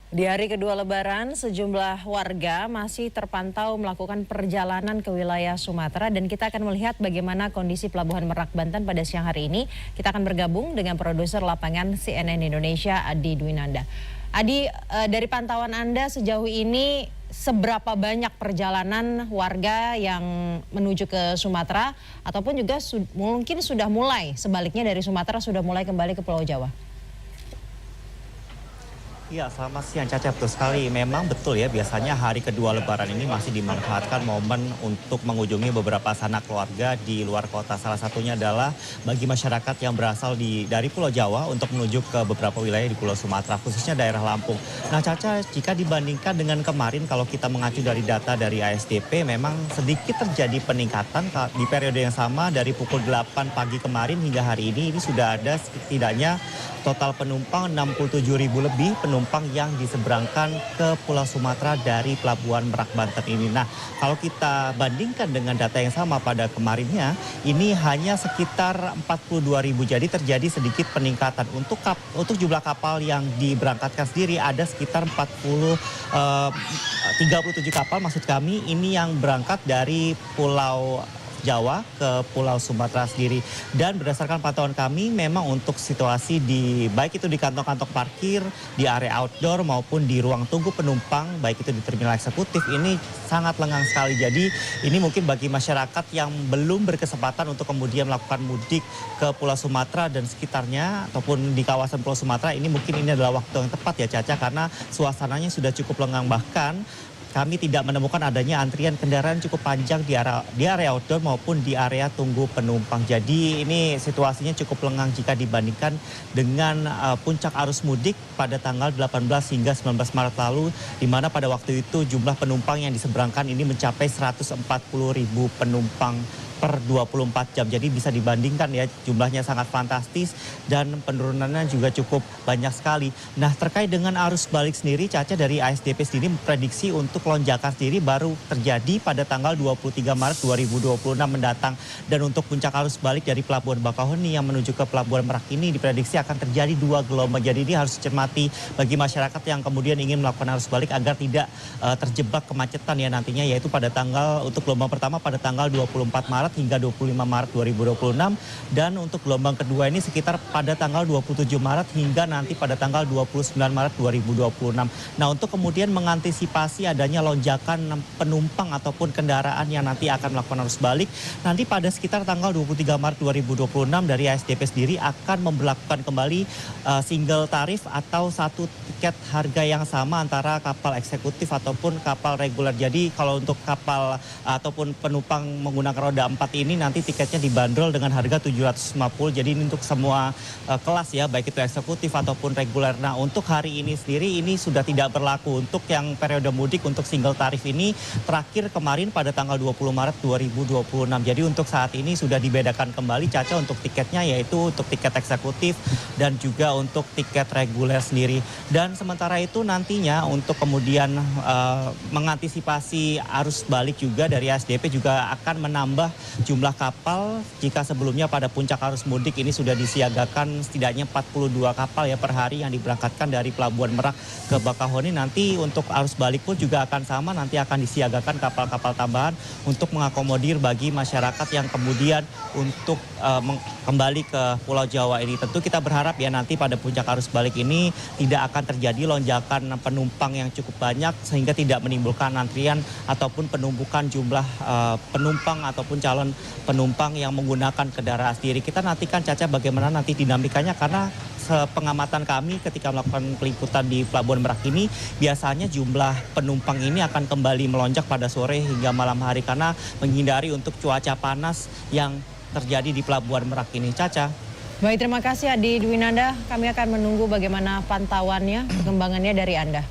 Di hari kedua Lebaran, sejumlah warga masih terpantau melakukan perjalanan ke wilayah Sumatera dan kita akan melihat bagaimana kondisi Pelabuhan Merak Banten pada siang hari ini. Kita akan bergabung dengan produser lapangan CNN Indonesia, Adi Dwinanda. Adi, dari pantauan Anda sejauh ini seberapa banyak perjalanan warga yang menuju ke Sumatera ataupun juga mungkin sudah mulai sebaliknya dari Sumatera sudah mulai kembali ke Pulau Jawa? Iya, selamat siang Caca, betul sekali. Memang betul ya, biasanya hari kedua Lebaran ini masih dimanfaatkan momen untuk mengunjungi beberapa sanak keluarga di luar kota. Salah satunya adalah bagi masyarakat yang berasal dari Pulau Jawa untuk menuju ke beberapa wilayah di Pulau Sumatera, khususnya daerah Lampung. Nah Caca, jika dibandingkan dengan kemarin, kalau kita mengacu dari data dari ASDP, memang sedikit terjadi peningkatan di periode yang sama dari pukul 8 pagi kemarin hingga hari ini sudah ada setidaknya total penumpang 67.000 lebih penumpang yang diseberangkan ke Pulau Sumatera dari Pelabuhan Merak Banten ini. Nah, kalau kita bandingkan dengan data yang sama pada kemarinnya, ini hanya sekitar 42.000. Jadi terjadi sedikit peningkatan. Untuk jumlah kapal yang diberangkatkan sendiri ada sekitar 37 kapal maksud kami ini yang berangkat dari Pulau Jawa ke Pulau Sumatera sendiri. Dan berdasarkan pantauan kami memang untuk situasi baik itu di kantong-kantong parkir, di area outdoor maupun di ruang tunggu penumpang, baik itu di terminal eksekutif ini sangat lengang sekali. Jadi ini mungkin bagi masyarakat yang belum berkesempatan untuk kemudian melakukan mudik ke Pulau Sumatera dan sekitarnya ataupun di kawasan Pulau Sumatera, ini mungkin ini adalah waktu yang tepat ya Caca, karena suasananya sudah cukup lengang. Bahkan kami tidak menemukan adanya antrian kendaraan cukup panjang di area outdoor maupun di area tunggu penumpang. Jadi ini situasinya cukup lengang jika dibandingkan dengan puncak arus mudik pada tanggal 18 hingga 19 Maret lalu, di mana pada waktu itu jumlah penumpang yang diseberangkan ini mencapai 140.000 penumpang per 24 jam. Jadi bisa dibandingkan ya, jumlahnya sangat fantastis dan penurunannya juga cukup banyak sekali. Nah, terkait dengan arus balik sendiri, Caca, dari ASDP sendiri memprediksi untuk lonjakan sendiri baru terjadi pada tanggal 23 Maret 2026 mendatang. Dan untuk puncak arus balik dari Pelabuhan Bakauheni yang menuju ke Pelabuhan Merak ini diprediksi akan terjadi 2 gelombang. Jadi ini harus dicermati bagi masyarakat yang kemudian ingin melakukan arus balik agar tidak terjebak kemacetan ya nantinya, yaitu pada untuk gelombang pertama pada tanggal 24 Maret hingga 25 Maret 2026 dan untuk gelombang kedua ini sekitar pada tanggal 27 Maret hingga nanti pada tanggal 29 Maret 2026. Nah, untuk kemudian mengantisipasi adanya lonjakan penumpang ataupun kendaraan yang nanti akan melakukan arus balik, nanti pada sekitar tanggal 23 Maret 2026 dari ASDP sendiri akan memberlakukan kembali single tarif atau satu tiket harga yang sama antara kapal eksekutif ataupun kapal reguler. Jadi kalau untuk kapal ataupun penumpang menggunakan roda 4 ini nanti tiketnya dibanderol dengan harga 750. Jadi ini untuk semua kelas ya, baik itu eksekutif ataupun reguler. Nah, untuk hari ini sendiri ini sudah tidak berlaku. Untuk yang periode mudik untuk single tarif ini terakhir kemarin pada tanggal 20 Maret 2026. Jadi untuk saat ini sudah dibedakan kembali Caca untuk tiketnya, yaitu untuk tiket eksekutif dan juga untuk tiket reguler sendiri. Dan sementara itu nantinya untuk kemudian mengantisipasi arus balik juga dari ASDP juga akan menambah jumlah kapal. Jika sebelumnya pada puncak arus mudik ini sudah disiagakan setidaknya 42 kapal ya per hari yang diberangkatkan dari Pelabuhan Merak ke Bakauheni, nanti untuk arus balik pun juga akan sama, nanti akan disiagakan kapal-kapal tambahan untuk mengakomodir bagi masyarakat yang kemudian untuk kembali ke Pulau Jawa ini. Tentu kita berharap ya nanti pada puncak arus balik ini tidak akan terjadi lonjakan penumpang yang cukup banyak sehingga tidak menimbulkan antrian ataupun penumpukan jumlah penumpang ataupun calon penumpang yang menggunakan kendaraan sendiri. Kita nantikan Caca bagaimana nanti dinamikanya, karena sepengamatan kami ketika melakukan peliputan di Pelabuhan Merak ini biasanya jumlah penumpang ini akan kembali melonjak pada sore hingga malam hari karena menghindari untuk cuaca panas yang terjadi di Pelabuhan Merak ini. Caca. Baik, terima kasih Adi Dwinanda. Kami akan menunggu bagaimana pantauannya, perkembangannya dari Anda.